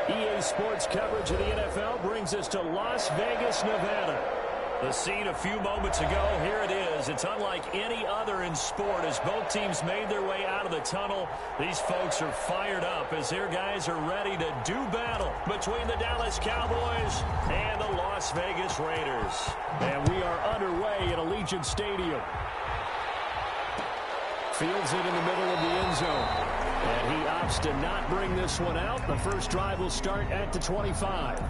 EA Sports coverage of the NFL brings us to Las Vegas, Nevada. The scene a few moments ago, here it is. It's unlike any other in sport as both teams made their way out of the tunnel. These folks are fired up as their guys are ready to do battle between the Dallas Cowboys and the Las Vegas Raiders. And we are underway at Allegiant Stadium. Fields it in the middle of the end zone. And he opts to not bring this one out. The first drive will start at the 25.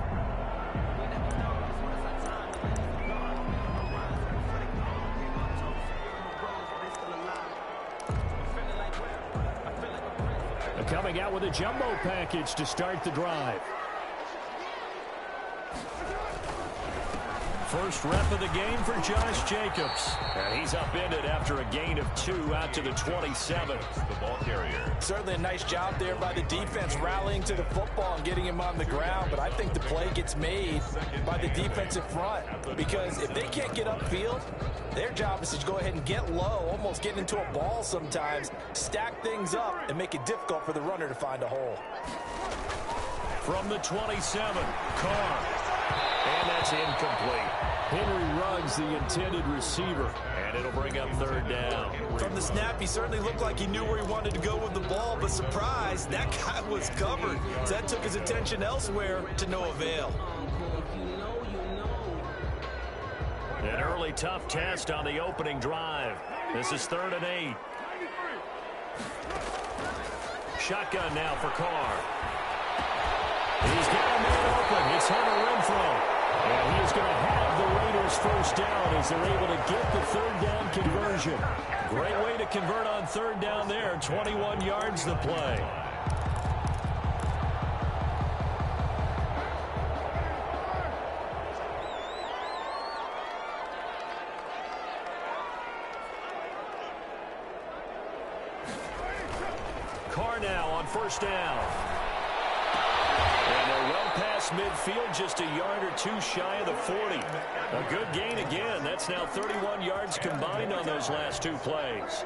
Coming out with a jumbo package to start the drive. First rep of the game for Josh Jacobs. And he's upended after a gain of 2 out to the 27. The ball carrier. Certainly a nice job there by the defense rallying to the football and getting him on the ground. But I think the play gets made by the defensive front. Because if they can't get upfield, their job is to go ahead and get low, almost get into a ball sometimes, stack things up, and make it difficult for the runner to find a hole. From the 27, Carr. And that's incomplete. Henry Ruggs, the intended receiver. And it'll bring up third down. From the snap, he certainly looked like he knew where he wanted to go with the ball, but surprise, that guy was covered. So that took his attention elsewhere to no avail. An early tough test on the opening drive. This is 3rd and 8. Shotgun now for Carr. He's got a man open. It's Hunter Renfrow. And he is going to have the Raiders first down as they're able to get the third down conversion. Great way to convert on third down there. 21 yards the play. Carr now on first down. And they're well past midfield, just a yard or 2 shy of the 40. A good gain again. That's now 31 yards combined on those last 2 plays.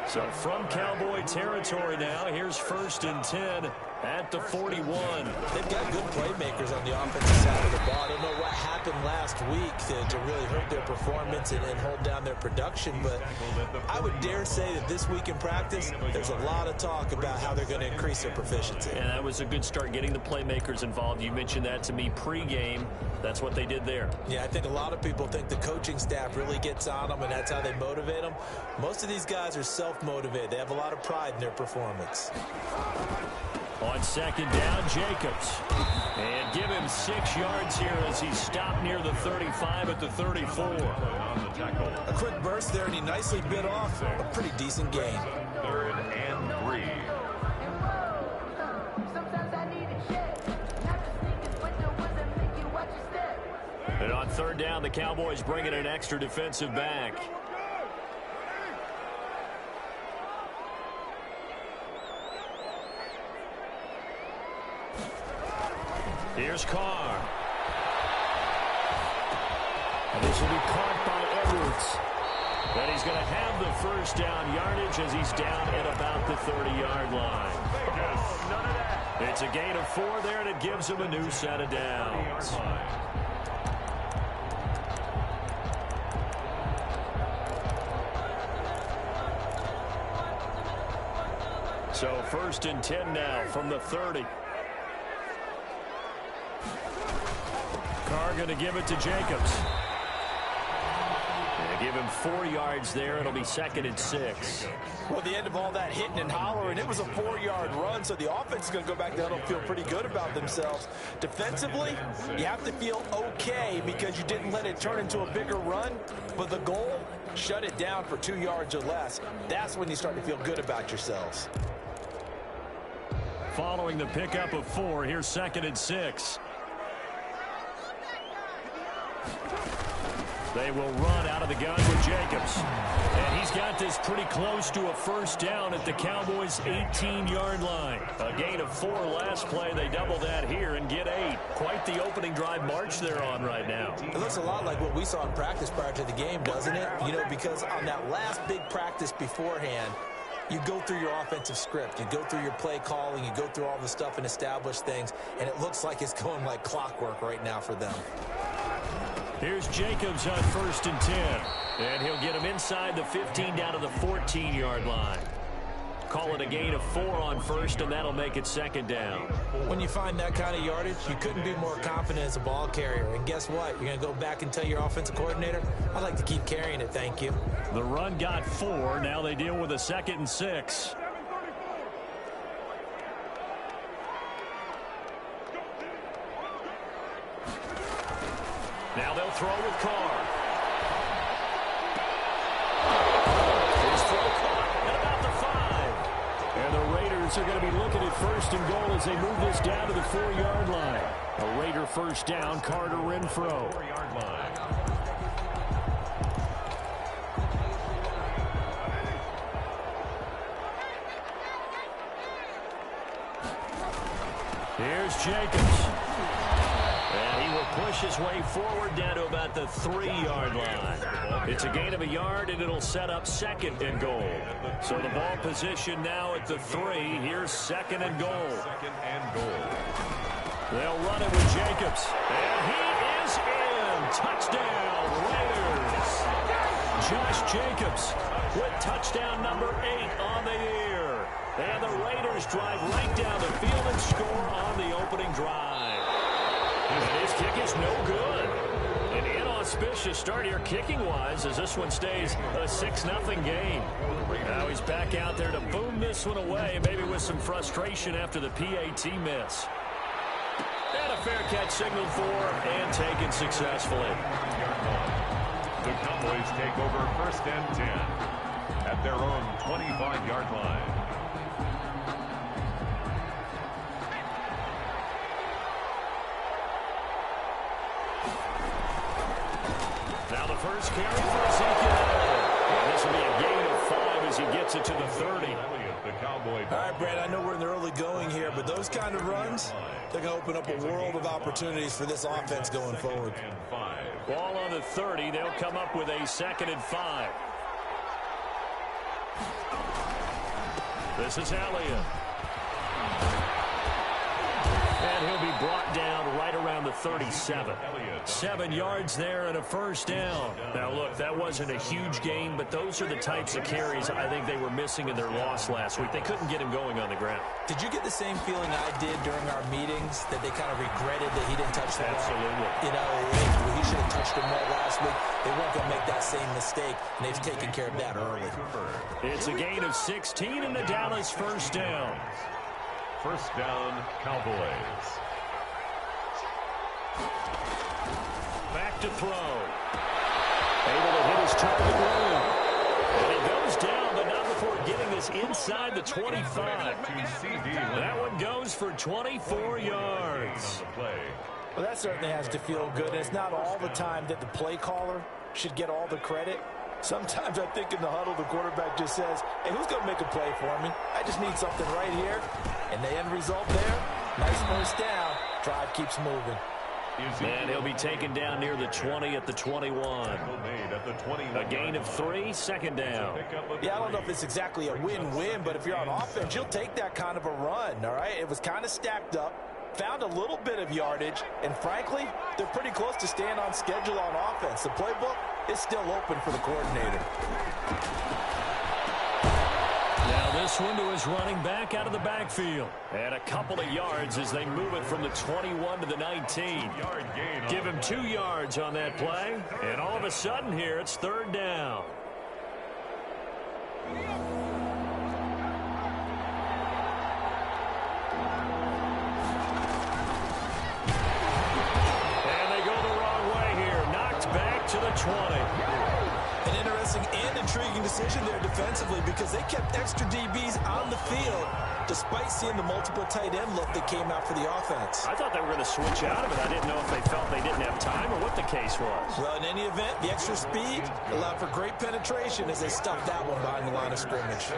So from Cowboy territory now, here's 1st and 10 at the 41. They've got good playmakers on the offensive side of the ball. I don't know what happened last week to really hurt their performance and hold down their production, but I would dare say that this week in practice, there's a lot of talk about how they're going to increase their proficiency. And that was a good start, getting the playmakers involved. You mentioned that to me pregame. That's what they did there. Yeah, I think a lot of people think the coaching staff really gets on them, and that's how they motivate them. Most of these guys are self-motivated. They have a lot of pride in their performance. On 2nd down, Jacobs. And give him 6 yards here as he stopped near the 35 at the 34. A quick burst there, and he nicely bit off a pretty decent gain. 3rd and 3. And on 3rd down, the Cowboys bring in an extra defensive back. Here's Carr. And this will be caught by Edwards. And he's going to have the first down yardage as he's down at about the 30-yard line. It's a gain of 4 there, and it gives him a new set of downs. So 1st and 10 now from the 30. Carr going to give it to Jacobs. They give him 4 yards there. It'll be 2nd and 6. Well, at the end of all that hitting and hollering, it was a 4-yard run, so the offense is going to go back there and feel pretty good about themselves. Defensively, you have to feel okay because you didn't let it turn into a bigger run, but the goal, shut it down for 2 yards or less. That's when you start to feel good about yourselves. Following the pickup of 4, here's 2nd and 6. They will run out of the gun with Jacobs. And he's got this pretty close to a first down at the Cowboys' 18-yard line. A gain of 4 last play. They double that here and get 8. Quite the opening drive march they're on right now. It looks a lot like what we saw in practice prior to the game, doesn't it? You know, because on that last big practice beforehand, You go through your offensive script. You go through your play calling. You go through all the stuff and establish things, and it looks like it's going like clockwork right now for them. Here's Jacobs on 1st and 10. And he'll get him inside the 15 down to the 14-yard line. Call it a gain of 4 on 1st, and that'll make it 2nd down. When you find that kind of yardage, you couldn't be more confident as a ball carrier. And guess what? You're going to go back and tell your offensive coordinator, I'd like to keep carrying it, thank you. The run got 4. Now they deal with a 2nd and 6. Now they'll throw with Carr. His throw caught at about the 5. And the Raiders are going to be looking at 1st and goal as they move this down to the 4-yard line. A Raider first down, Carter Renfro. 4-yard line. Here's Jacobs. And he will push his way forward down to about the 3-yard line. It's a gain of a yard, and it'll set up 2nd and goal. So the ball position now at the 3. Here's 2nd and goal. 2nd and goal. They'll run it with Jacobs. And he is in. Touchdown, Raiders. Josh Jacobs with touchdown number 8 on the year. And the Raiders drive right down the field and score on the opening drive. And his kick is no good. An inauspicious start here kicking-wise as this one stays a 6-0 game. Now he's back out there to boom this one away, maybe with some frustration after the PAT miss. And a fair catch signaled for and taken successfully. The Cowboys take over 1st and 10 at their own 25-yard line. Now the first carry for Ezekiel. And this will be a gain of 5 as he gets it to the 30. All right, Brad, I know we're in the early going here, but those kind of runs, they're going to open up a world of opportunities for this offense going forward. Ball on the 30. They'll come up with a 2nd and 5. This is Elliott. And he'll be brought down right around the 37. 7 yards there and a first down. Now, look, that wasn't a huge gain, but those are the types of carries I think they were missing in their loss last week. They couldn't get him going on the ground. Did you get the same feeling I did during our meetings, that they kind of regretted that he didn't touch the ball? Absolutely. You know, he should have touched him more last week. They weren't going to make that same mistake, and they've taken care of that early. It's a gain of 16 in the Dallas first down. First down, Cowboys. Back to throw. Able to hit his target early. And he goes down, but not before getting this inside the 25. That one goes for 24 yards. Well, that certainly has to feel good. And it's not all the time that the play caller should get all the credit. Sometimes I think in the huddle, the quarterback just says, hey, who's going to make a play for me? I just need something right here. And the end result there, nice first down. Drive keeps moving. And he'll be taken down near the 20 at the 21. A gain of 3, 2nd down. Yeah, I don't know if it's exactly a win-win, but if you're on offense, you'll take that kind of a run, all right? It was kind of stacked up, found a little bit of yardage, and frankly, they're pretty close to staying on schedule on offense. The playbook is still open for the coordinator. Now this one to his running back out of the backfield. And a couple of yards as they move it from the 21 to the 19. Give him 2 yards on that play. And all of a sudden here, it's 3rd down. And they go the wrong way here. Knocked back to the 20. An interesting and intriguing decision there defensively, because they kept extra DBs on the field despite seeing the multiple tight end look that came out for the offense. I thought they were going to switch out of it. I didn't know if they felt they didn't have time or what the case was. Well, in any event, the extra speed allowed for great penetration as they stuffed that one behind the line of scrimmage.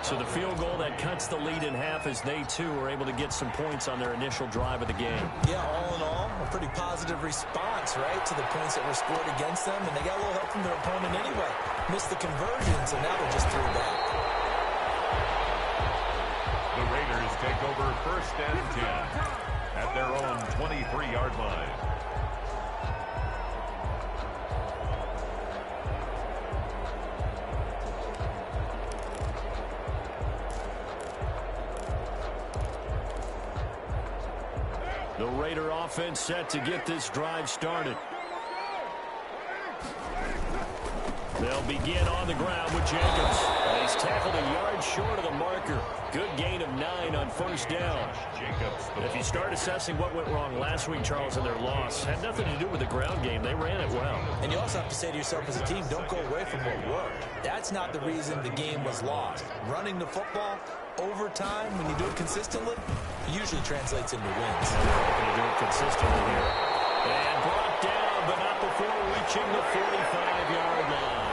So the field goal that cuts the lead in half as they, too, were able to get some points on their initial drive of the game. Yeah, all in all, a pretty positive response, right, to the points that were scored against them. And they got a little help from their opponent anyway. Missed the conversions, and now they're just through back. take over first and 10 at their own 23-yard line. The Raider offense set to get this drive started. They'll begin on the ground with Jacobs. And he's tackled a yard short of the marker. Good gain of 9 on first down. If you start assessing what went wrong last week, Charles, in their loss, had nothing to do with the ground game. They ran it well. And you also have to say to yourself as a team, don't go away from what worked. That's not the reason the game was lost. Running the football over time, when you do it consistently, it usually translates into wins. And they're hoping to do it consistently here. And brought down, but not before reaching the 45-yard line.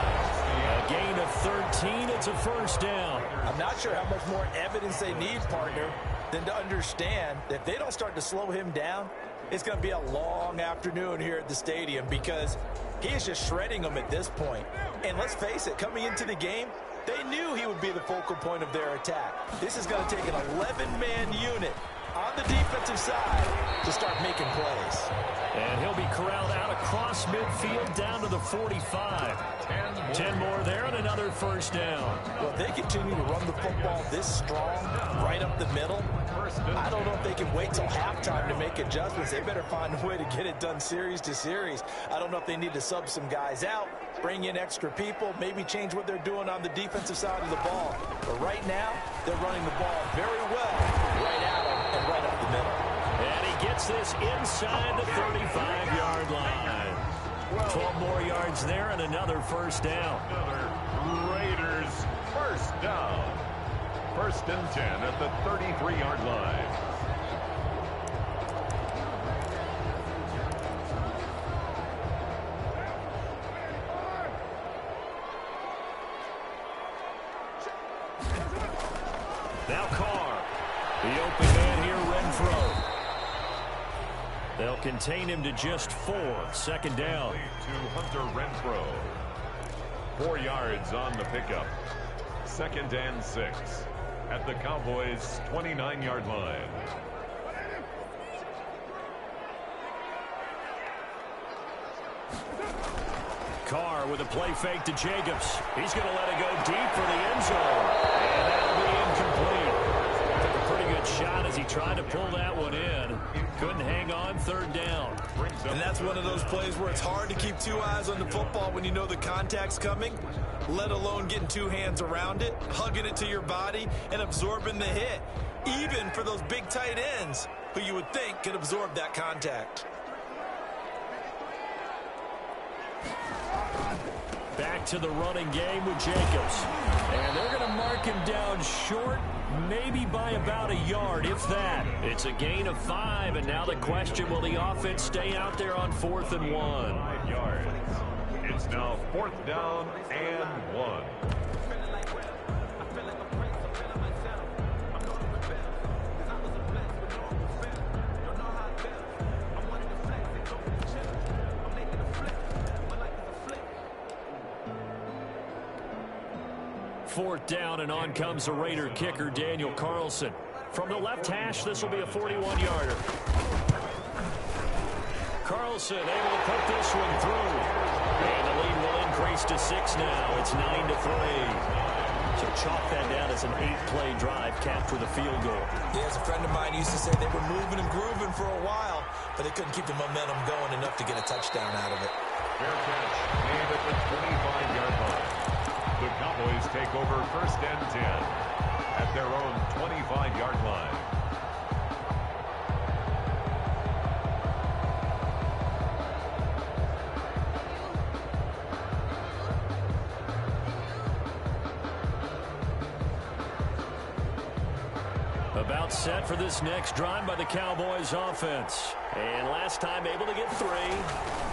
A gain of 13. It's a first down. I'm not sure how much more evidence they need, partner, than to understand that if they don't start to slow him down, it's going to be a long afternoon here at the stadium because he is just shredding them at this point. And let's face it, coming into the game, they knew he would be the focal point of their attack. This is going to take an 11-man unit on the defensive side to start making plays. And he'll be corralled out across midfield down to the 45. 10 more there and another first down. Well, if they continue to run the football this strong, right up the middle, I don't know if they can wait till halftime to make adjustments. They better find a way to get it done series to series. I don't know if they need to sub some guys out, bring in extra people, maybe change what they're doing on the defensive side of the ball. But right now, they're running the ball very well right at them and right up the middle. And he gets this inside the 35-yard line. 12 more yards there and another first down. Another Raiders first down. First and 10 at the 33-yard line. Now Carr. The open man here, Renfro. They'll contain him to just 4. Second down. To Hunter Renfro. 4 yards on the pickup. Second and 6 at the Cowboys' 29-yard line. Carr with a play fake to Jacobs. He's going to let it go deep for the end zone. And that'll be incomplete. Took a pretty good shot as he tried to pull that one in. Couldn't hang on, third down. And that's one of those plays where it's hard to keep 2 eyes on the football when you know the contact's coming, let alone getting 2 hands around it, hugging it to your body, and absorbing the hit, even for those big tight ends who you would think could absorb that contact. Back to the running game with Jacobs. And they're going to mark him down short, maybe by about a yard, if that. It's a gain of 5, and now the question, will the offense stay out there on 4th and 1? 5 yards. It's now 4th down and 1. Fourth down, and on comes the Raider kicker, Daniel Carlson. From the left hash, this will be a 41-yarder. Carlson able to put this one through. And the lead will increase to 6 now. It's 9-3. So chalk that down as an 8-play drive capped with a field goal. Yeah, as a friend of mine used to say, they were moving and grooving for a while, but they couldn't keep the momentum going enough to get a touchdown out of it. Fair catch made at the 25-yard line. The Cowboys take over first and 10 at their own 25-yard line. About set for this next drive by the Cowboys offense. And last time able to get 3.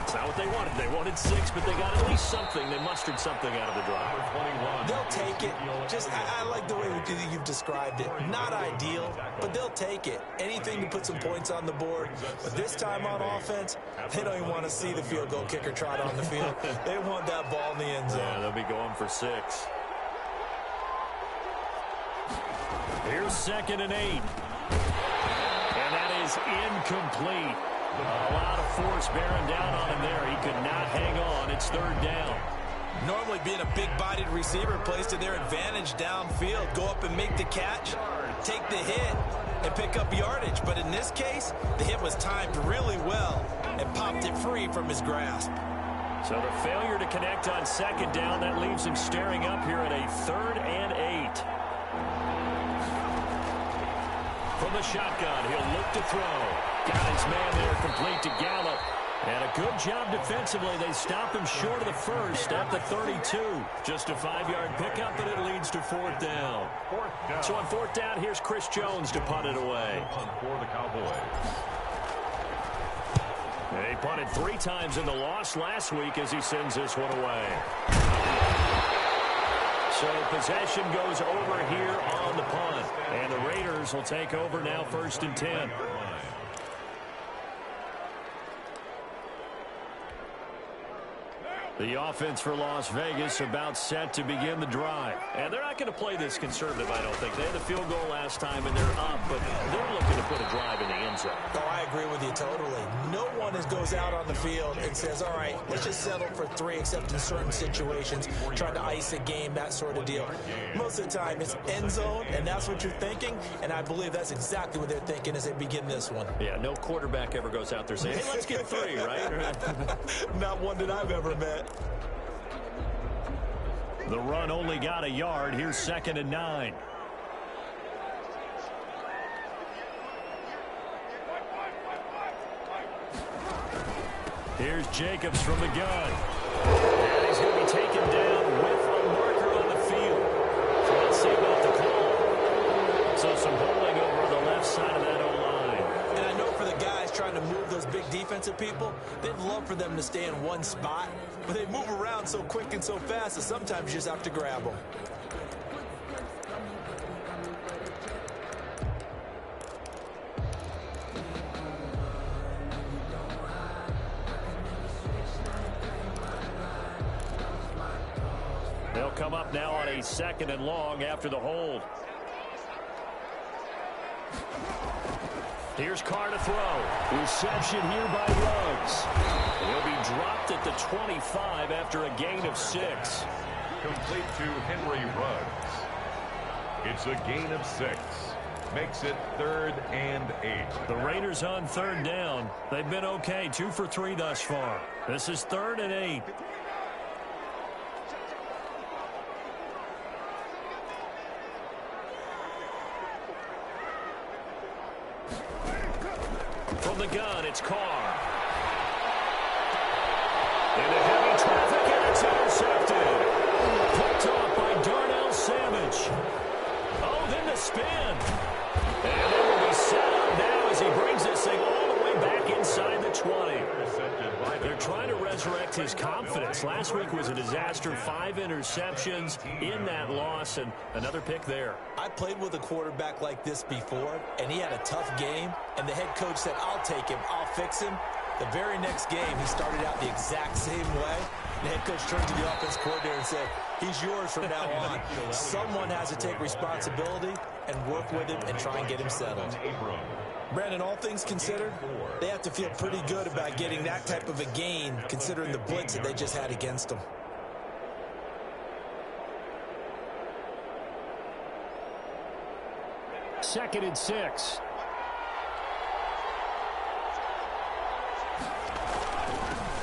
It's not what they wanted. They wanted 6, but they got at least something. They mustered something out of the drive. They'll take it. Just, I like the way you've described it. Not ideal, but they'll take it. Anything to put some points on the board. But this time on offense, they don't even want to see the field goal kicker trot on the field. They want that ball in the end zone. Yeah, they'll be going for 6. Here's 2nd and 8. And that is incomplete. A lot of force bearing down on him there. He could not hang on. It's third down. Normally being a big-bodied receiver plays to their advantage downfield. Go up and make the catch, take the hit, and pick up yardage. But in this case, the hit was timed really well and popped it free from his grasp. So the failure to connect on second down, that leaves him staring up here at a 3rd and 8. From the shotgun, he'll look to throw. Got his man there, complete to Gallup. And a good job defensively. They stop him short of the first at the 32. Just a 5-yard pickup, and it leads to 4th down. So on 4th down, here's Chris Jones to punt it away. For the Cowboys. They punted 3 times in the loss last week as he sends this one away. So possession goes over here on the punt. And the Raiders will take over now, 1st and 10. The offense for Las Vegas about set to begin the drive. And they're not going to play this conservative, I don't think. They had the field goal last time, and they're up, but they're looking to put a drive in the end zone. Oh, I agree with you totally. No one goes out on the field and says, all right, let's just settle for 3, except in certain situations, trying to ice a game, that sort of deal. Most of the time, it's end zone, and that's what you're thinking, and I believe that's exactly what they're thinking as they begin this one. Yeah, no quarterback ever goes out there saying, hey, let's get 3, right? Not one that I've ever met. The run only got a yard. Here's 2nd and 9. Here's Jacobs from the gun. And he's going to be taken down with a marker on the field. So let's see about the call. So some holding over on the left side of that O-line. And I know for the guys trying to move those big defensive people, they'd love for them to stay in one spot, but they move around so quick and so fast that sometimes you just have to grab them. They'll come up now on a 2nd and long after the hold. Here's Carr to throw. Reception here by Ruggs. He'll be dropped at the 25 after a gain of 6. Complete to Henry Ruggs. It's a gain of 6. Makes it 3rd and 8. The Raiders on 3rd down. They've been okay, 2 for 3 thus far. This is 3rd and 8. From the gun, it's Carr. Into heavy traffic, and it's intercepted. Picked off by Darnell Savage. Oh, then the spin. And they will be set up now as he brings this thing all the way back inside the 20. They're trying to resurrect his confidence. Last week was a disaster. 5 interceptions in that loss, and another pick there. I played with a quarterback like this before, and he had a tough game, and the head coach said, I'll take him, I'll fix him. The very next game, he started out the exact same way. The head coach turned to the offense coordinator and said, he's yours from now on. Someone has to take responsibility and work with him and try and get him settled. Brandon, all things considered, they have to feel pretty good about getting that type of a gain, considering the blitz that they just had against them. Second and 6.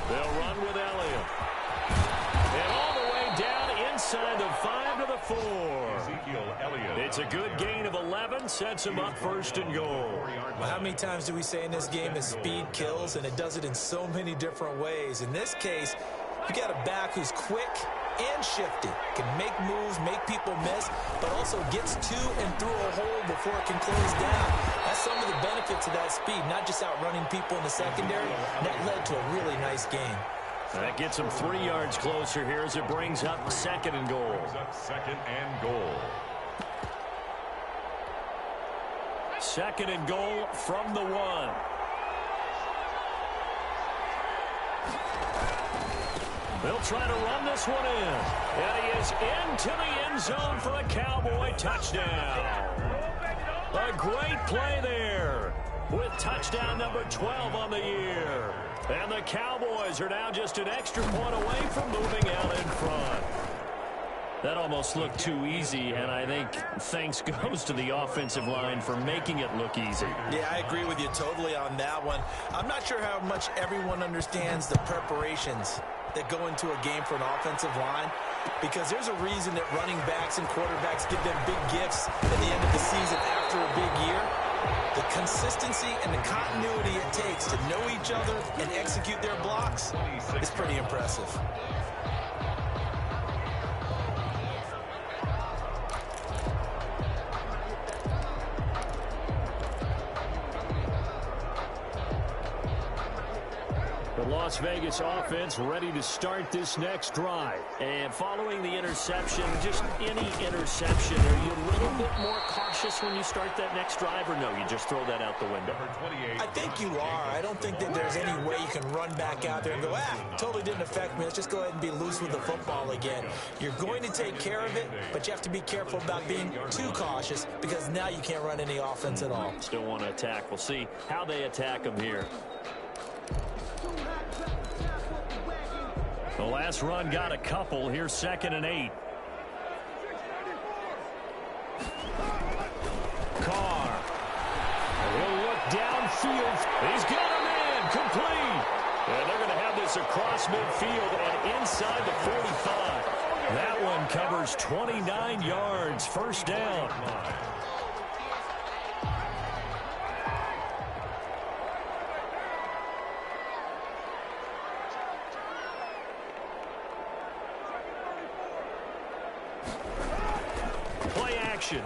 They'll run with Elliott. And all the way down inside the 5 to the 4. Ezekiel Elliott. It's a good gain of 11, sets him up 1st and goal. Well, how many times do we say in this game that speed kills, and it does it in so many different ways? In this case, you got a back who's quick and shifty, can make moves, make people miss, but also gets to and through a hole before it can close down. That's some of the benefits of that speed, not just outrunning people in the secondary. That led to a really nice game. That gets him 3 yards closer here as it brings up 2nd and goal. 2nd and goal. 2nd and goal from the 1. They'll try to run this one in. And he is into the end zone for a Cowboy touchdown. A great play there with touchdown number 12 on the year. And the Cowboys are now just an extra point away from moving out in front. That almost looked too easy, and I think thanks goes to the offensive line for making it look easy. Yeah, I agree with you totally on that one. I'm not sure how much everyone understands the preparations that go into a game for an offensive line, because there's a reason that running backs and quarterbacks give them big gifts at the end of the season after a big year. The consistency and the continuity it takes to know each other and execute their blocks is pretty impressive. The Las Vegas offense ready to start this next drive. And following the interception, just any interception, are you a little bit more cautious when you start that next drive, or no, you just throw that out the window? I think you are. I don't think that there's any way you can run back out there and go, totally didn't affect me. Let's just go ahead and be loose with the football again. You're going to take care of it, but you have to be careful about being too cautious, because now you can't run any offense at all. Still want to attack. We'll see how they attack them here. The last run got a couple. Here's 2nd and 8. Carr. He'll look downfield. He's got him in. Complete. And they're going to have this across midfield and inside the 45. That one covers 29 yards. First down.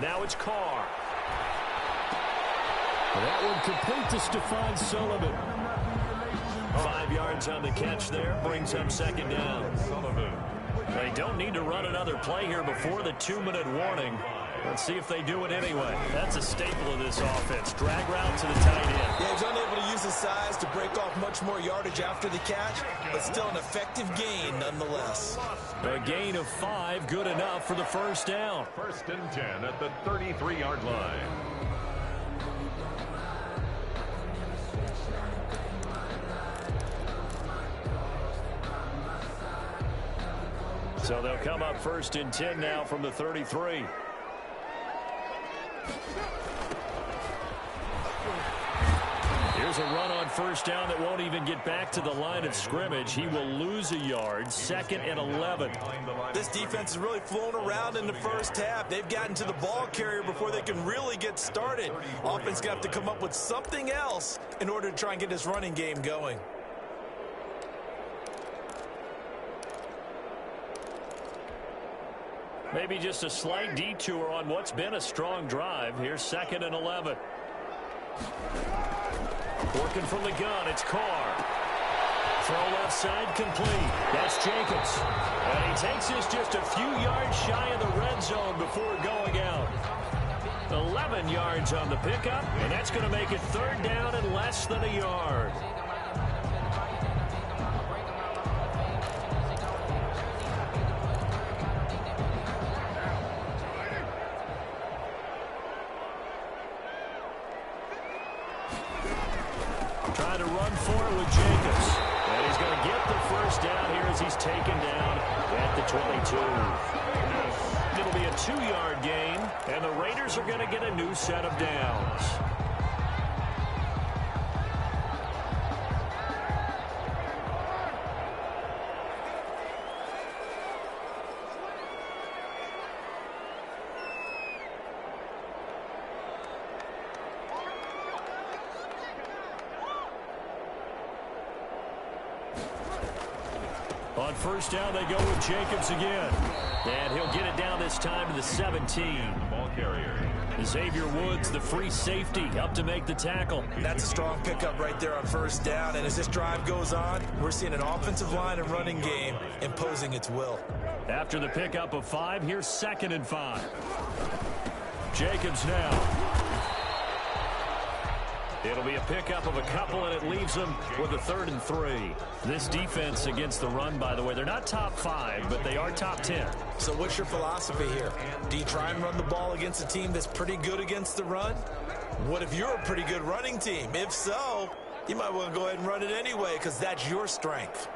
Now it's Carr. That one complete to Stephon Sullivan. 5 yards on the catch there. Brings up 2nd down. They don't need to run another play here before the 2-minute warning. Let's see if they do it anyway. That's a staple of this offense. Drag route to the tight end. Yeah, he's unable to use his size to break off much more yardage after the catch, but still an effective gain nonetheless. A gain of 5, good enough for the first down. 1st and 10 at the 33-yard line. So they'll come up 1st and 10 now from the 33. Here's a run on 1st down that won't even get back to the line of scrimmage. He will lose a yard. 2nd and 11. This defense has really flown around in the first half. They've gotten to the ball carrier before they can really get started. Offense going to have to come up with something else in order to try and get this running game going. Maybe just a slight detour on what's been a strong drive. Here's 2nd and 11. Working from the gun, it's Carr. Throw left side complete. That's Jacobs. And he takes this just a few yards shy of the red zone before going out. 11 yards on the pickup, and that's going to make it 3rd down and less than a yard. Trying to run for it with Jacobs. And he's going to get the first down here as he's taken down at the 22. It'll be a 2-yard gain, and the Raiders are going to get a new set of downs. On 1st down, they go with Jacobs again. And he'll get it down this time to the 17. Ball carrier. Xavier Woods, the free safety, up to make the tackle. That's a strong pickup right there on 1st down. And as this drive goes on, we're seeing an offensive line and running game imposing its will. After the pickup of 5, here's 2nd and 5. Jacobs now. It'll be a pickup of a couple, and it leaves them with a 3rd and 3. This defense against the run, by the way, they're not top 5, but they are top 10. So what's your philosophy here? Do you try and run the ball against a team that's pretty good against the run? What if you're a pretty good running team? If so, you might want to go ahead and run it anyway because that's your strength.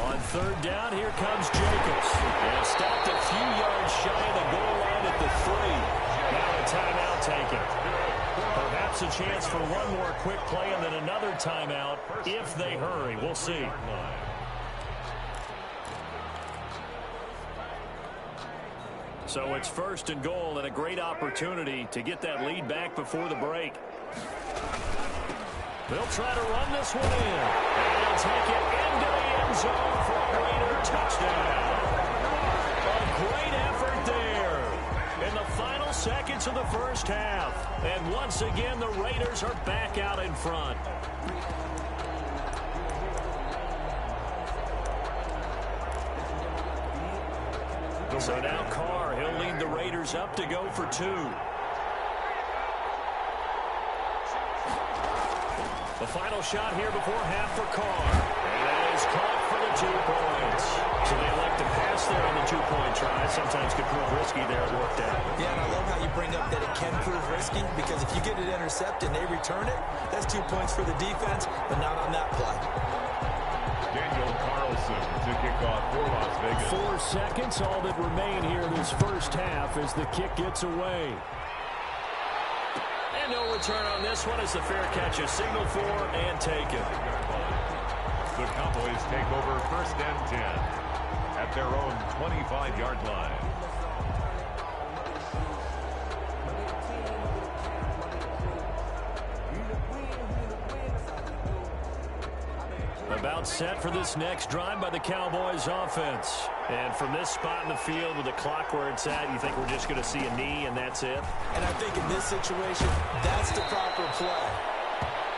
On 3rd down, here comes Jacobs. And stopped a few yards shy of the goal line at the 3. Now a timeout taken. Perhaps a chance for one more quick play and then another timeout if they hurry. We'll see. So it's 1st and goal and a great opportunity to get that lead back before the break. They'll try to run this one in. And they'll take it into the end zone for a Raider touchdown. A great effort there in the final seconds of the first half. And once again, the Raiders are back out in front. So now Carr, he'll lead the Raiders up to go for 2. The final shot here before half for Carr. And that is caught for the 2 points. So they elect to pass there on the 2-point try. Sometimes could prove risky there. It worked out. Yeah, and I love how you bring up that it can prove risky because if you get it intercepted and they return it, that's 2 points for the defense, but not on that play. Daniel Carlson to kick off for Las Vegas. 4 seconds, all that remain here this first half as the kick gets away. And no return on this one as the fair catch is signaled for and taken. The Cowboys take over 1st and 10 at their own 25-yard line. About set for this next drive by the Cowboys offense. And from this spot in the field with the clock where it's at, you think we're just going to see a knee and that's it? And I think in this situation, that's the proper play.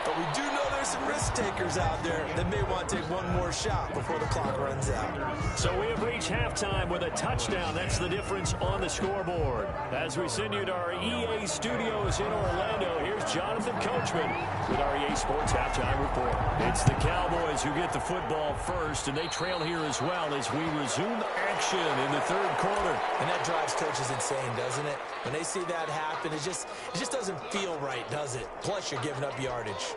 But we do know there's some risk takers out there that may want to take one more shot before the clock runs out. So we have reached halftime with a touchdown. That's the difference on the scoreboard. As we send you to our EA studios in Orlando, here's Jonathan Coachman with our EA Sports Halftime Report. It's the Cowboys who get the football first, and they trail here as well as we resume action in the 3rd quarter. And that drives coaches insane, doesn't it? When they see that happen, it just doesn't feel right, does it? Plus, you're giving up yardage.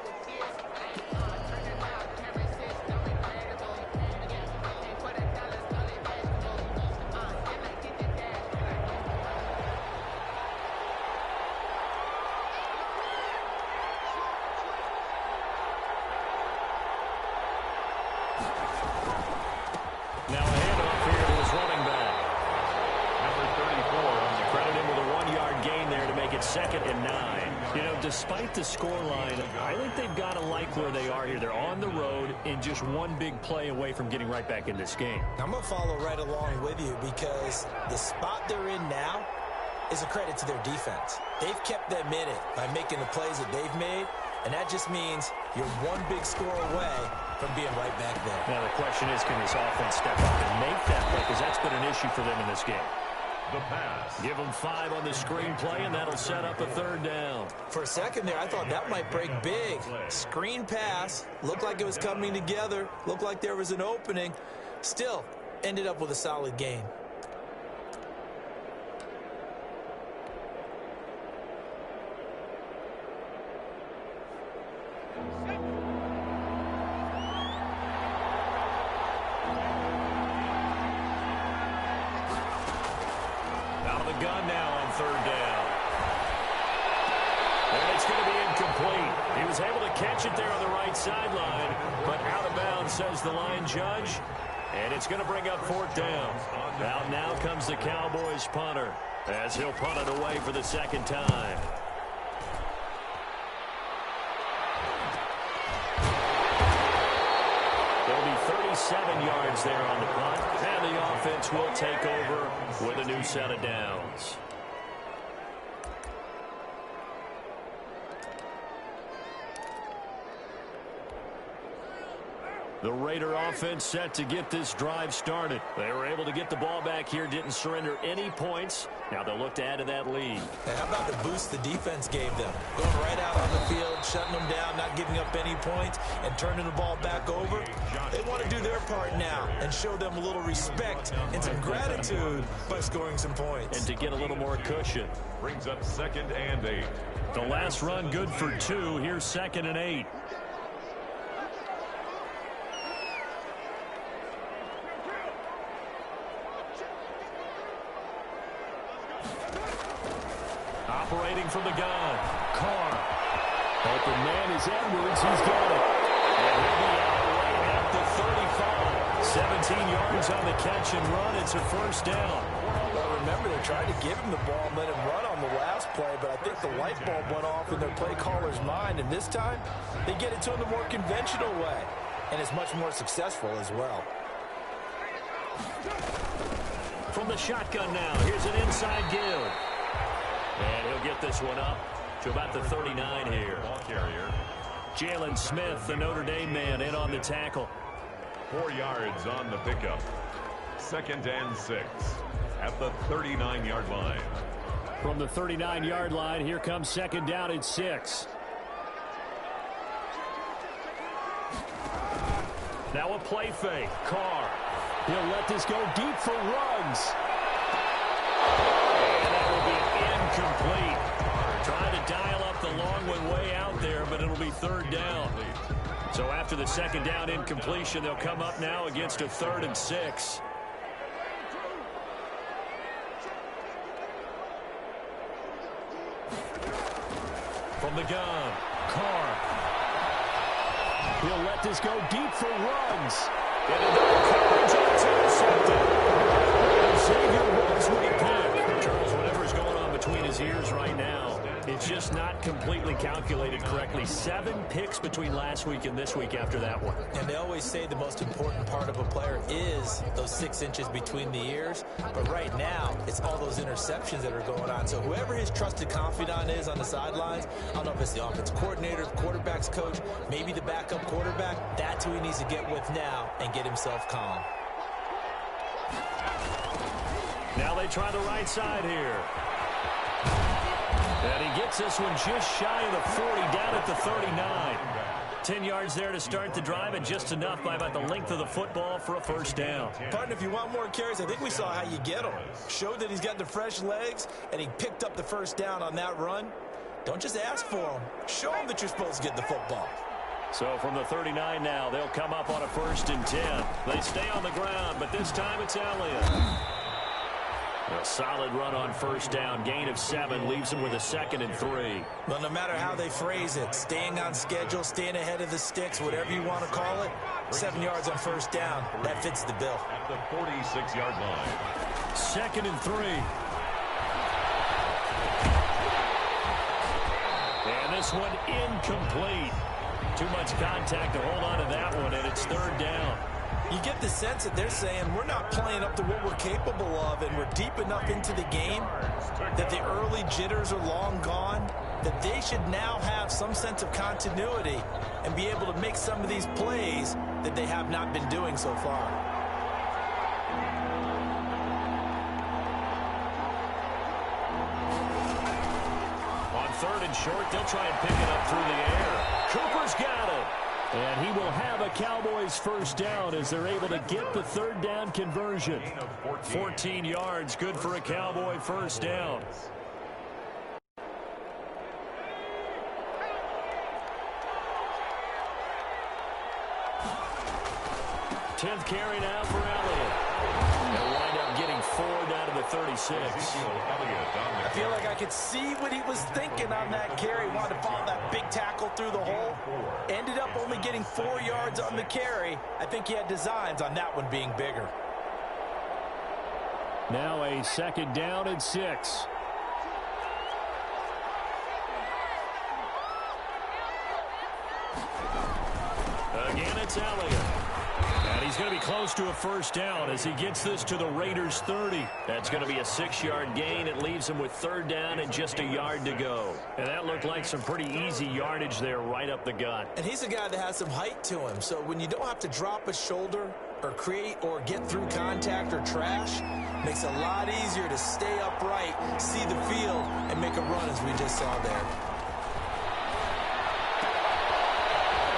Now a handoff here to his running back. Number 34 on the Credit him with a 1-yard gain there to make it 2nd and 9. You know, despite the scoreline, I think they've got to like where they are here. They're on the road and just one big play away from getting right back in this game. I'm going to follow right along with you because the spot they're in now is a credit to their defense. They've kept them in it by making the plays that they've made, and that just means you're one big score away from being right back there. Now the question is, can this offense step up and make that play? Because that's been an issue for them in this game. The pass. Give them 5 on the screen play, and that'll set up a 3rd down. For a second there, I thought that might break big. Screen pass. Looked like it was coming together. Looked like there was an opening. Still, ended up with a solid gain. Gun now on 3rd down. And it's going to be incomplete. He was able to catch it there on the right sideline, but out of bounds, says the line judge. And it's going to bring up 4th down. Now comes the Cowboys punter as he'll punt it away for the 2nd time. There'll be 37 yards there on the punt, and the offense will take over with a new set of downs. The Raider offense set to get this drive started. They were able to get the ball back here, didn't surrender any points. Now they'll look to add to that lead. And how about the boost the defense gave them? Going right out on the field, shutting them down, not giving up any points, and turning the ball back over. They want to do their part now and show them a little respect and some gratitude by scoring some points. And to get a little more cushion. Brings up 2nd and 8. The last run good for 2. Here's 2nd and 8. Operating from the gun. Carr. Open man is Edwards. He's got it. And he'll be out right at the 35. 17 yards on the catch and run. It's a first down. Well, remember, they tried to give him the ball and let him run on the last play, but I think the light bulb went off in their play caller's mind, and this time they get it to him the more conventional way, and it's much more successful as well. From the shotgun now, here's an inside give. And he'll get this one up to about the 39 here. Ball carrier. Jalen Smith, the Notre Dame man, in on the tackle. 4 yards on the pickup. 2nd and 6 at the 39-yard line. From the 39-yard line, here comes 2nd down and 6. Now a play fake. Carr. He'll let this go deep for Ruggs. And that will be incomplete. Trying to dial up the long one way out there, but it'll be 3rd down. So after the 2nd down incompletion, they'll come up now against a 3rd and 6. From the gun, Carr. He'll let this go deep for Ruggs. And another coverage, and it's intercepted. Xavier Ruggs with a pick. Charles, whatever's going on between his ears right now, it's just not completely calculated correctly. 7 picks between last week and this week after that one. And they always say the most important part of a player is those 6 inches between the ears. But right now, it's all those interceptions that are going on. So whoever his trusted confidant is on the sidelines, I don't know if it's the offense coordinator, the quarterback's coach, maybe the backup quarterback, that's who he needs to get with now and get himself calm. Now they try the right side here. And he gets this one just shy of the 40, down at the 39. 10 yards there to start the drive, and just enough by about the length of the football for a first down. Partner, if you want more carries, I think we saw how you get them. Showed that he's got the fresh legs, and he picked up the first down on that run. Don't just ask for them. Show them that you're supposed to get the football. So from the 39 now, they'll come up on a 1st and 10. They stay on the ground, but this time it's Elliott. A solid run on 1st down. Gain of 7 leaves him with a 2nd and 3. Well, no matter how they phrase it, staying on schedule, staying ahead of the sticks, whatever you want to call it, 7 yards on 1st down, that fits the bill. At the 46-yard line. 2nd and 3. And this one incomplete. Too much contact to hold on to that one, and it's 3rd down. You get the sense that they're saying we're not playing up to what we're capable of, and we're deep enough into the game that the early jitters are long gone, that they should now have some sense of continuity and be able to make some of these plays that they have not been doing so far. On 3rd and short, they'll try and pick it up through the air. Cooper's got it. And he will have a Cowboys 1st down as they're able to get the 3rd down conversion. 14 yards, good for a Cowboy 1st down. Tenth carry now for Elliott. They'll wind up getting 4 down to the 36. I feel like I could see what he was thinking on that carry. Wanted to follow that big tackle through the hole. Ended up only getting 4 yards on the carry. I think he had designs on that one being bigger. Now a 2nd down and 6. Again, it's Elliott. And he's going to be close to a first down as he gets this to the Raiders' 30. That's going to be a 6-yard gain. It leaves him with third down and just a yard to go. And that looked like some pretty easy yardage there right up the gut. And he's a guy that has some height to him. So when you don't have to drop a shoulder or create or get through contact or trash, makes it a lot easier to stay upright, see the field, and make a run as we just saw there.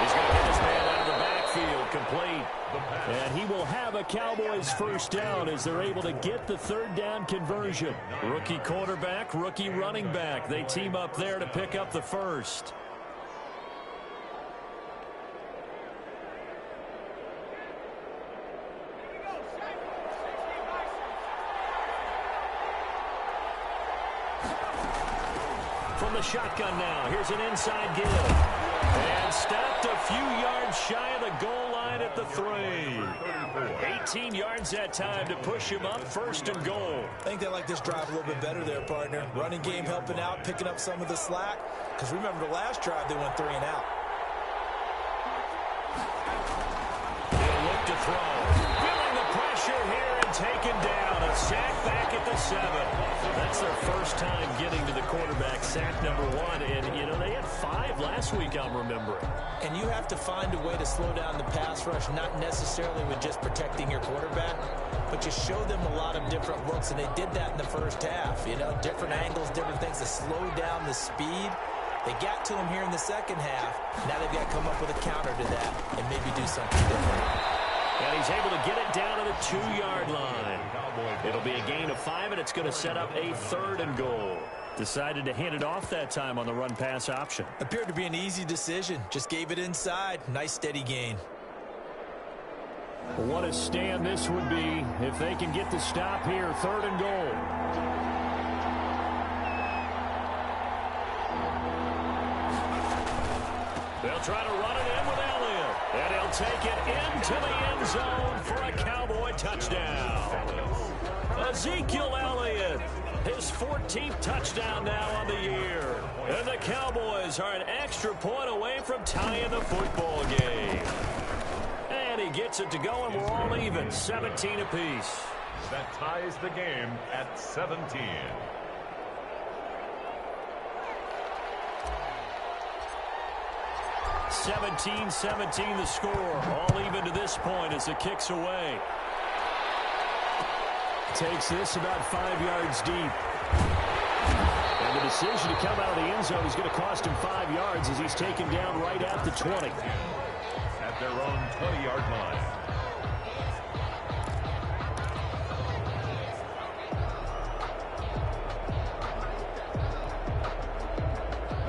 He's going to get his man out of the backfield, complete. And he will have a Cowboys first down as they're able to get the third down conversion. Rookie quarterback, rookie running back. They team up there to pick up the first. From the shotgun now, here's an inside give. And stopped a few yards shy of the goal line at the 3. 18 yards that time to push him up, first and goal. I think they like this drive a little bit better there, partner. Running game helping out, picking up some of the slack. Because remember the last drive, they went 3 and out. He'll look to throw. Feeling the pressure here and taken down. A sack back at the 7. That's their first time getting to the quarterback, sack number 1. And, you know, they had 5 last week, I'm remembering. And you have to find a way to slow down the pass rush, not necessarily with just protecting your quarterback, but you show them a lot of different looks, and they did that in the first half. You know, different angles, different things to slow down the speed. They got to him here in the second half. Now they've got to come up with a counter to that and maybe do something different. And he's able to get it down to the 2-yard line. It'll be a gain of 5, and it's going to set up a third and goal. Decided to hand it off that time on the run-pass option. Appeared to be an easy decision. Just gave it inside. Nice, steady gain. What a stand this would be if they can get the stop here. Third and goal. They'll try to run it in with Elliott. And he'll take it into the end zone for a Cowboy touchdown. Ezekiel Elliott, his 14th touchdown now on the year. And the Cowboys are an extra point away from tying the football game. And he gets it to go, and we're all even, 17 apiece. That ties the game at 17. (17-17) the score. All even to this point as the kick's away. Takes this about 5 yards deep. And the decision to come out of the end zone is going to cost him 5 yards as he's taken down right at the 20. At their own 20-yard line.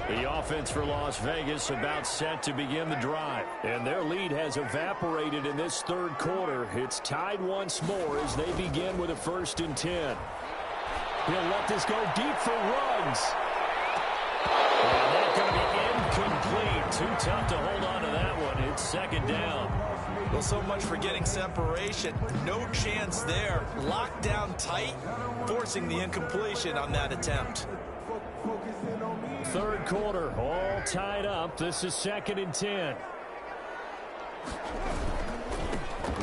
The offense for Las Vegas about set to begin the drive. And their lead has evaporated in this third quarter. It's tied once more as they begin with a 1st and 10. He'll let this go deep for Ruggs. And that's going to be incomplete. Too tough to hold on to that one. It's 2nd down. Well, so much for getting separation. No chance there. Locked down tight, forcing the incompletion on that attempt. Third quarter, all tied up. This is 2nd and 10.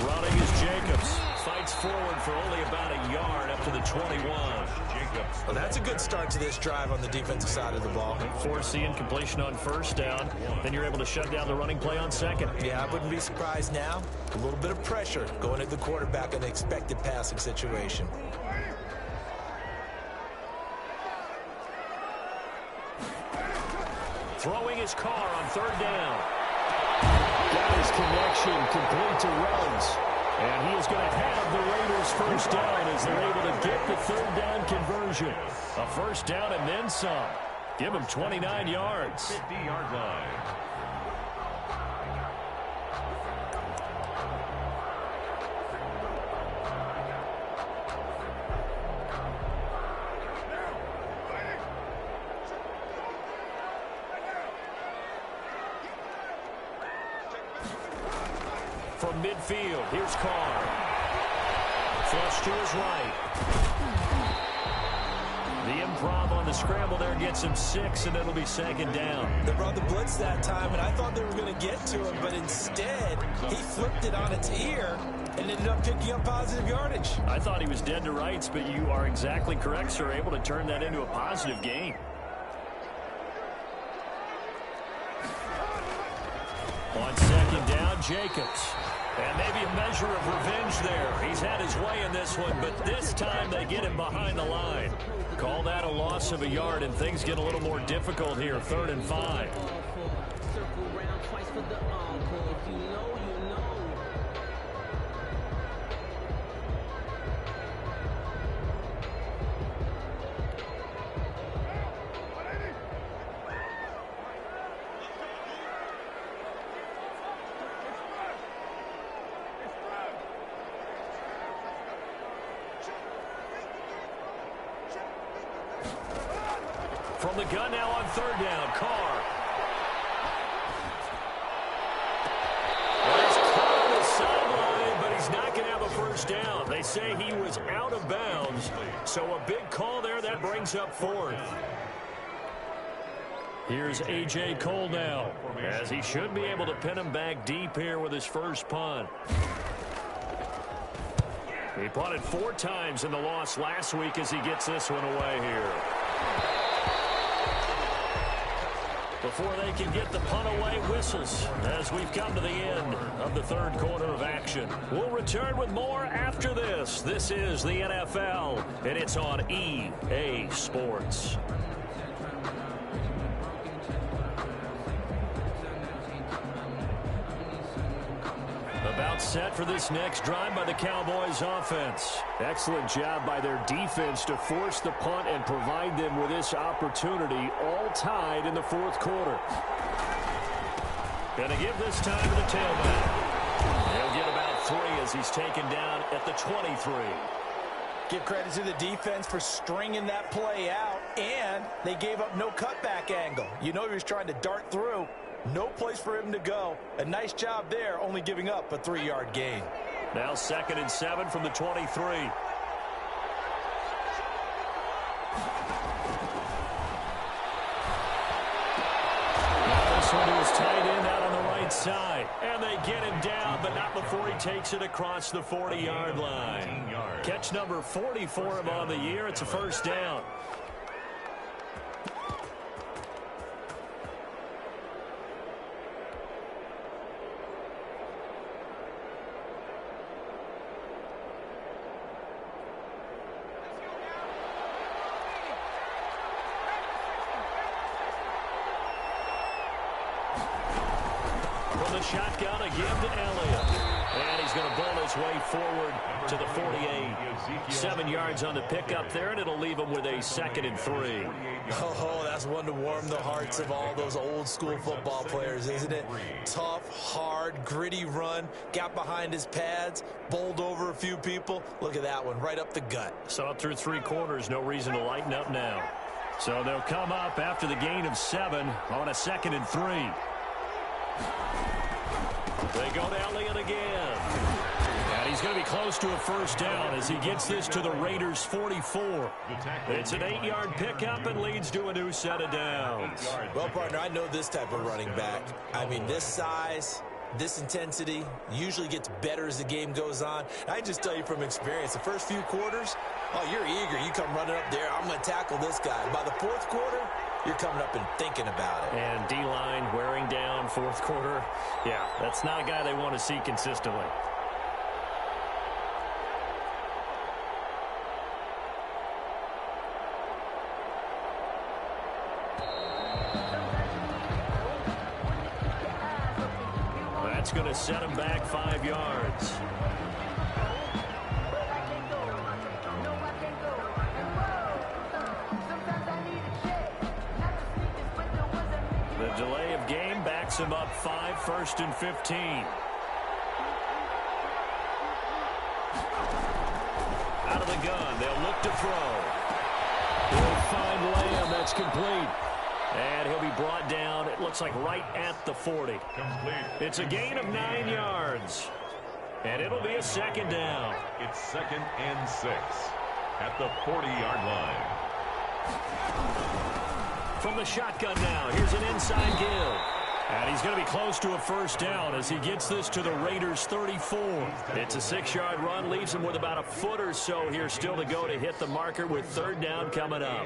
Running is Jacobs. Fights forward for only about a yard up to the 21. Jacobs. Well, that's a good start to this drive on the defensive side of the ball. Force the incompletion on 1st down. Then you're able to shut down the running play on 2nd. Yeah, I wouldn't be surprised now. A little bit of pressure going at the quarterback in the expected passing situation. Throwing his car on 3rd down. Got his connection complete to Ruggs. And he is going to have the Raiders first down as they're able to get the 3rd down conversion. A first down and then some. Give him 29 yards. 50-yard line. From midfield, here's Carr. Flush to his right. The improv on the scramble there gets him 6, and it'll be second down. They brought the blitz that time, and I thought they were going to get to him, but instead he flipped it on its ear and ended up picking up positive yardage. I thought he was dead to rights, but you are exactly correct, sir. Able to turn that into a positive gain. On second down, Jacobs. And maybe a measure of revenge there. He's had his way in this one, but this time they get him behind the line. Call that a loss of a yard, and things get a little more difficult here. 3rd and 5. From the gun now on 3rd down, Carr. Well, he's caught on the sideline, but he's not going to have a first down. They say he was out of bounds, so a big call there. That brings up 4th. Here's A.J. Cole now, as he should be able to pin him back deep here with his first punt. He punted 4 times in the loss last week as he gets this one away here. Before they can get the punt away, whistles as we've come to the end of the 3rd quarter of action. We'll return with more after this. This is the NFL, and it's on EA Sports. About set for this next drive by the Cowboys offense. Excellent job by their defense to force the punt and provide them with this opportunity, all tied in the 4th quarter. Going to give this time to the tailback. He'll get about 3 as he's taken down at the 23. Give credit to the defense for stringing that play out, and they gave up no cutback angle. You know he was trying to dart through. No place for him to go. A nice job there, only giving up a 3-yard gain. Now 2nd and 7 from the 23. Now this one to his tight end out on the right side. And they get him down, but not before he takes it across the 40-yard line. Catch number 40 for him on the year. It's a first down. Shotgun again to Elliott. And he's going to bowl his way forward to the 48. 7 yards on the pickup there, and it'll leave him with a 2nd and 3. Oh, that's one to warm the hearts of all those old-school football players, isn't it? Tough, hard, gritty run. Got behind his pads, bowled over a few people. Look at that one, right up the gut. Saw it through 3 quarters. No reason to lighten up now. So they'll come up after the gain of 7 on a 2nd and 3. They go to Elliott again. And he's going to be close to a first down as he gets this to the Raiders' 44. It's an 8-yard pickup and leads to a new set of downs. Well, partner, I know this type of running back. I mean, this size, this intensity usually gets better as the game goes on. I just tell you from experience, the first few quarters, oh, you're eager. You come running up there, I'm going to tackle this guy. By the 4th quarter, you're coming up and thinking about it. And D-line wearing down 4th quarter. Yeah, that's not a guy they want to see consistently. That's going to set him back 5 yards. The delay of game backs him up 5, 1st and 15. Out of the gun, they'll look to throw. He'll find Lamb, that's complete. And he'll be brought down, it looks like right at the 40. Complete. It's a gain of 9 yards. And it'll be a 2nd down. It's 2nd and 6 at the 40-yard line. From the shotgun now, here's an inside give. And he's going to be close to a first down as he gets this to the Raiders' 34. It's a 6-yard run, leaves him with about a foot or so here still to go to hit the marker with third down coming up.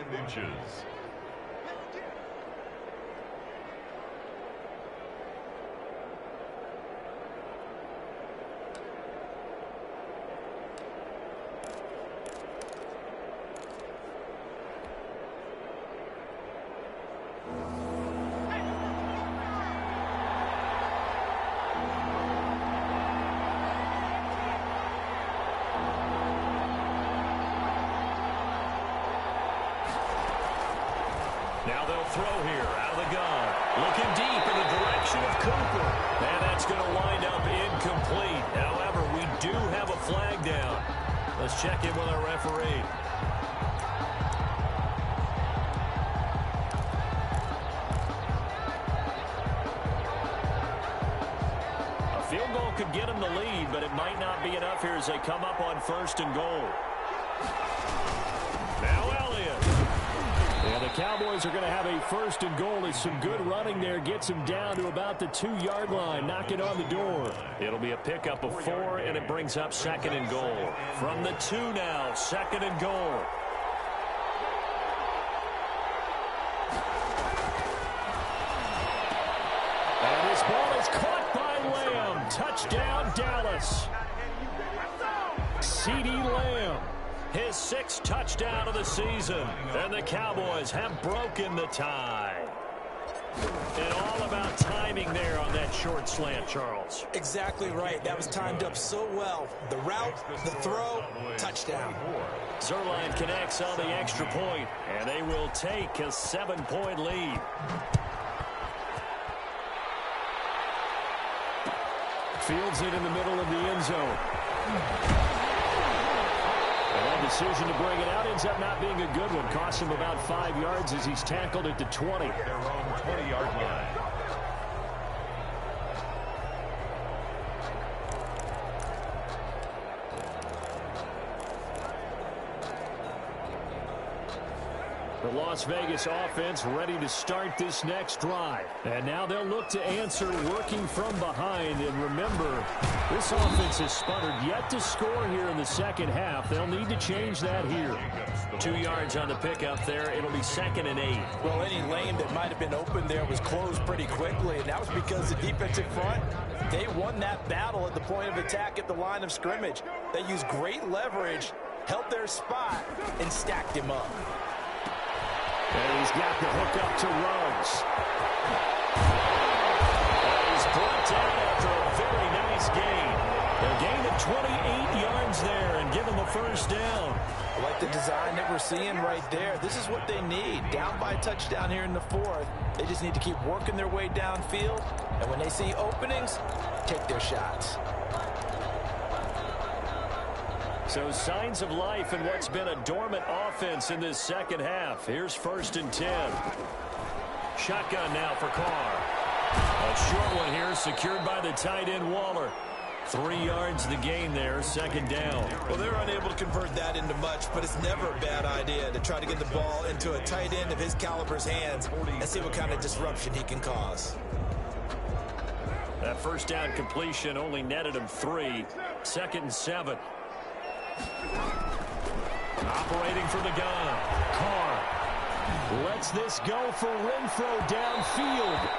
Now they'll throw here out of the gun. Looking deep in the direction of Cooper. And that's going to wind up incomplete. However, we do have a flag down. Let's check in with our referee. A field goal could get them the lead, but it might not be enough here as they come up on first and goal. Now Elliott. And the Cowboys are going to have a first and goal as some good running there gets him down to about the 2-yard line, knocking on the door. It'll be a pickup of 4, and it brings up second and goal. From the 2 now, second and goal. And this ball is caught by Lamb. Touchdown, Dallas. CeeDee Lamb. His 6th touchdown of the season. And the Cowboys have broken the tie. And all about timing there on that short slant, Charles. Exactly right. That was timed up so well. The route, the throw, touchdown. Zerline connects on the extra point, and they will take a 7-point lead. Fields it in the middle of the end zone. And that decision to bring it out ends up not being a good one. Costs him about 5 yards as he's tackled at the 20. Their own 20-yard line. The Las Vegas offense ready to start this next drive. And now they'll look to answer working from behind. And remember, this offense has sputtered yet to score here in the second half. They'll need to change that here. 2 yards on the pickup there. It'll be 2nd and 8. Well, any lane that might have been open there was closed pretty quickly, and that was because the defensive front, they won that battle at the point of attack at the line of scrimmage. They used great leverage, held their spot, and stacked him up. And he's got the hook up to Ruggs. And he's brought down after a very nice gain. A gain of 28 yards there and give him a first down. I like the design that we're seeing right there. This is what they need. Down by a touchdown here in the 4th. They just need to keep working their way downfield. And when they see openings, take their shots. So signs of life in what's been a dormant offense in this second half. Here's 1st and 10. Shotgun now for Carr. A short one here secured by the tight end Waller. 3 yards the gain there, 2nd down. Well, they're unable to convert that into much, but it's never a bad idea to try to get the ball into a tight end of his caliber's hands and see what kind of disruption he can cause. That first down completion only netted him 3. 2nd and 7. Operating from the gun. Carr lets this go for Renfro downfield.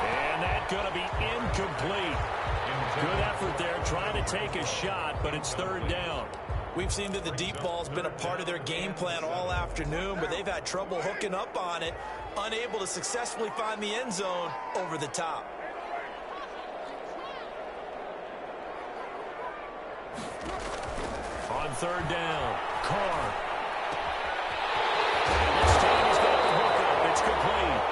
And that's going to be incomplete. Good effort there trying to take a shot, but it's 3rd down. We've seen that the deep ball's been a part of their game plan all afternoon, but they've had trouble hooking up on it, unable to successfully find the end zone over the top. On 3rd down, Carr. And this time he's got the hook up. It's complete.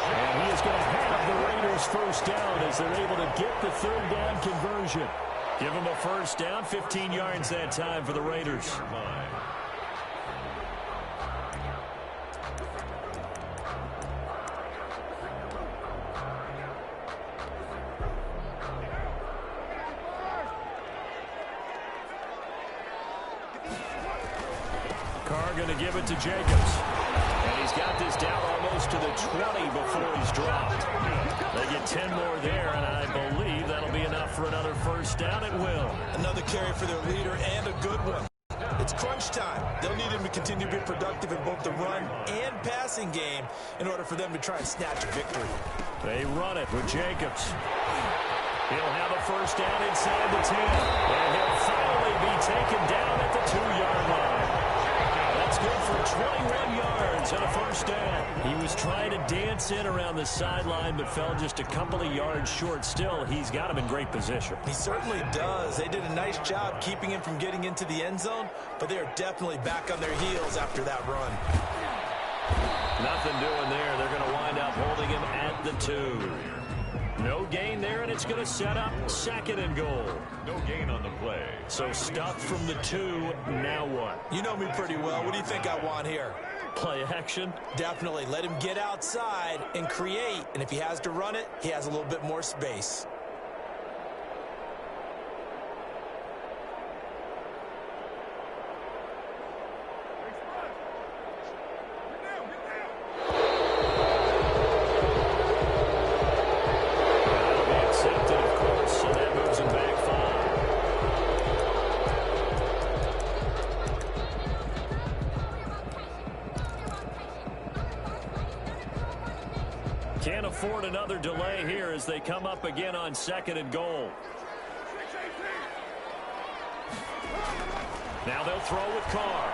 And he is going to have the Raiders first down as they're able to get the 3rd down conversion. Give them a first down, 15 yards that time for the Raiders. Carr going to give it to Jacobs. And he's got this down almost to the 20 before he's dropped. They get 10 more there, and I believe that'll be enough for another first down. It will. Another carry for their leader and a good one. It's crunch time. They'll need him to continue to be productive in both the run and passing game in order for them to try and snatch a victory. They run it with Jacobs. He'll have a first down inside the 10. And he'll finally be taken down at the 2-yard line. That's good for 21 yards and a first down. He was trying to dance in around the sideline, but fell just a couple of yards short. Still, he's got him in great position. He certainly does. They did a nice job keeping him from getting into the end zone, but they are definitely back on their heels after that run. Nothing doing there. They're going to wind up holding him at the 2. No gain there, and it's going to set up 2nd and goal. No gain on the play. So stuffed from the 2, now what? You know me pretty well. What do you think I want here? Play action? Definitely. Let him get outside and create, and if he has to run it, he has a little bit more space. Can't afford another delay here as they come up again on 2nd and goal. Now they'll throw with Carr.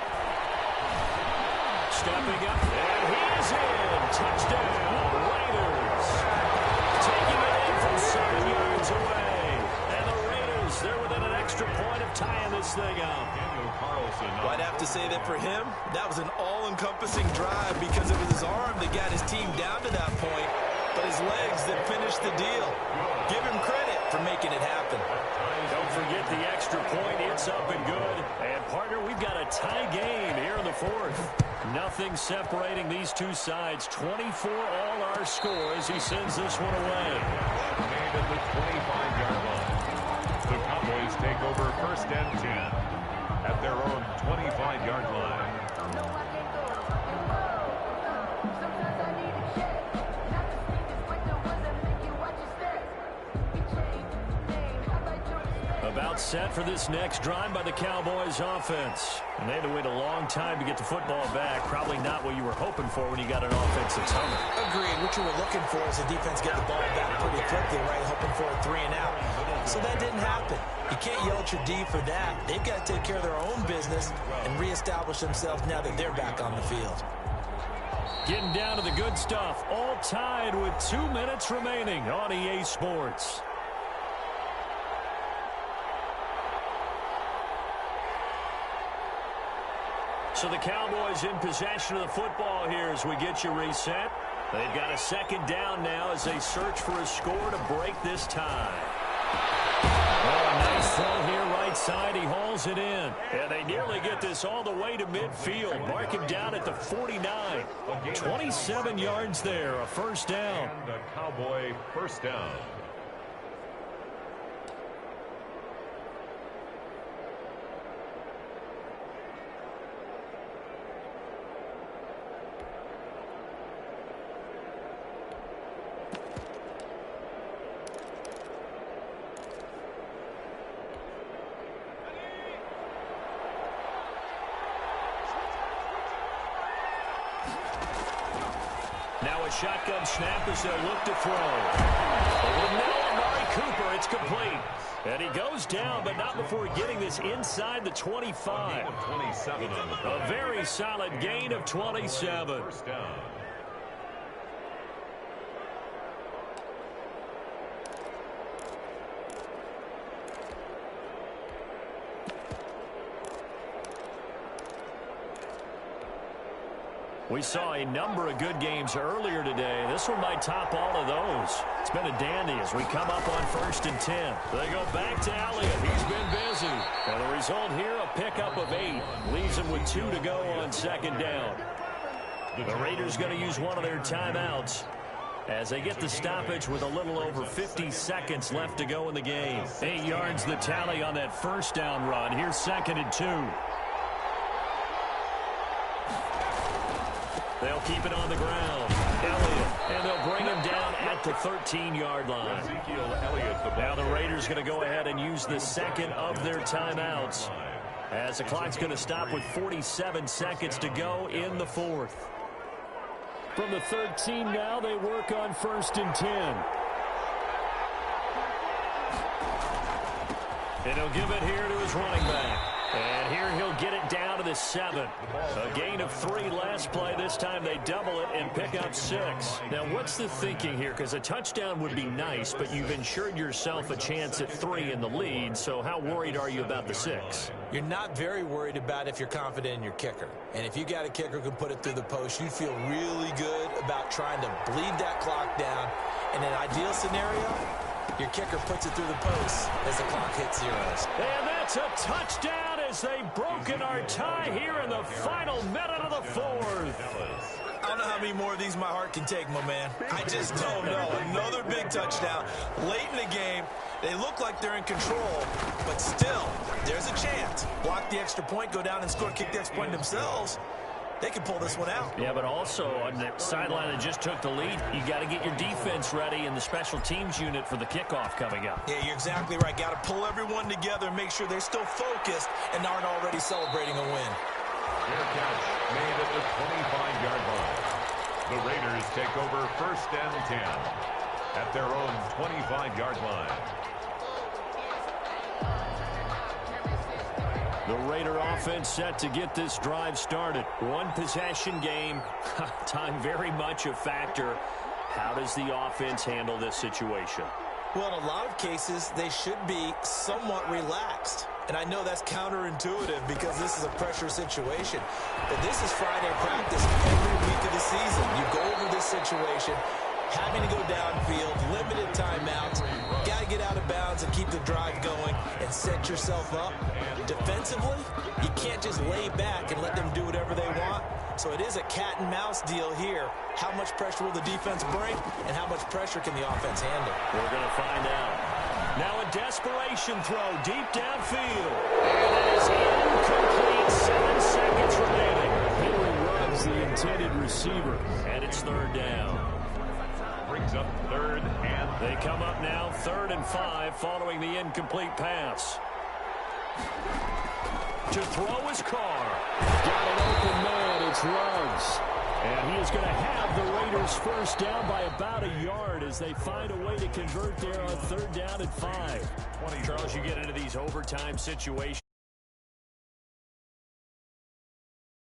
Stepping up, and he is in. Touchdown, Raiders. Taking it in from 7 yards away. And the Raiders, they're within an extra point of tying this thing up. Well, I'd have to say that for him, that was an all-encompassing drive because it was his arm that got his team down to that point, but his legs that finished the deal. Give him credit for making it happen. Don't forget the extra point. It's up and good. And, partner, we've got a tie game here in the 4th. Nothing separating these two sides. 24 all our score as he sends this one away. Made at the 25-yard line. The Cowboys take over 1st and 10 at their own 25-yard line. About set for this next drive by the Cowboys offense. And they had to wait a long time to get the football back. Probably not what you were hoping for when you got an offensive tunnel. Agreed. What you were looking for is the defense get the ball back pretty quickly, right? Hoping for a 3 and out. So that didn't happen. You can't yell at your D for that. They've got to take care of their own business and reestablish themselves now that they're back on the field. Getting down to the good stuff. All tied with 2 minutes remaining on EA Sports. So the Cowboys in possession of the football here as we get you reset. They've got a 2nd down now as they search for a score to break this tie. Oh, nice throw here right side. He hauls it in. And they nearly get this all the way to midfield. Mark him down at the 49. 27 yards there, a first down. And a Cowboy first down. Now a shotgun snap as they'll look to throw. Over the middle, Amari Cooper, it's complete. And he goes down, but not before getting this inside the 25. A very solid gain of 27. First down. We saw a number of good games earlier today. This one might top all of those. It's been a dandy as we come up on 1st and 10. They go back to Elliott. He's been busy. And the result here, a pickup of 8. Leaves them with 2 to go on 2nd down. The Raiders going to use one of their timeouts as they get the stoppage with a little over 50 seconds left to go in the game. 8 yards the tally on that first down run. Here's 2nd and 2. They'll keep it on the ground. Elliott, and they'll bring him down at the 13-yard line. Now the Raiders going to go ahead and use the second of their timeouts, as the clock's going to stop with 47 seconds to go in the fourth. From the 13 now, they work on 1st and 10. And he'll give it here to his running back. And here he'll get it down to the 7. A gain of 3 last play. This time they double it and pick up 6. Now, what's the thinking here? Because a touchdown would be nice, but you've ensured yourself a chance at 3 in the lead. So how worried are you about the 6? You're not very worried about if you're confident in your kicker. And if you got a kicker who can put it through the post, you'd feel really good about trying to bleed that clock down. In an ideal scenario, your kicker puts it through the post as the clock hits zeros. And that's a touchdown as they've broken our tie here in the final minute of the fourth. I don't know how many more of these my heart can take, my man. I just don't know. Another big touchdown late in the game. They look like they're in control, but still, there's a chance. Block the extra point, go down and score, kick the extra point themselves. They can pull this one out. Yeah, but also on the sideline that just took the lead, you got to get your defense ready in the special teams unit for the kickoff coming up. Yeah, you're exactly right. Got to pull everyone together and make sure they're still focused and aren't already celebrating a win. Fair catch made at the 25-yard line. The Raiders take over 1st and 10 at their own 25-yard line. The Raider offense set to get this drive started. One possession game. Time very much a factor. How does the offense handle this situation? Well, in a lot of cases, they should be somewhat relaxed. And I know that's counterintuitive because this is a pressure situation. But this is Friday practice every week of the season. You go over this situation, having to go downfield, limited timeouts. Got to get out of bounds and keep the drive going and set yourself up. Defensively, you can't just lay back and let them do whatever they want. So it is a cat and mouse deal here. How much pressure will the defense bring, and how much pressure can the offense handle? We're going to find out. Now a desperation throw deep downfield. And it is incomplete. 7 seconds remaining. Henry runs the intended receiver, and it's 3rd down. Brings up 3rd and... They come up now 3rd and 5 following the incomplete pass. To throw his Carr. Got an open man. It's Ruggs. And he is going to have the Raiders 1st down by about a yard as they find a way to convert there on 3rd down and 5. Charles, you get into these overtime situations.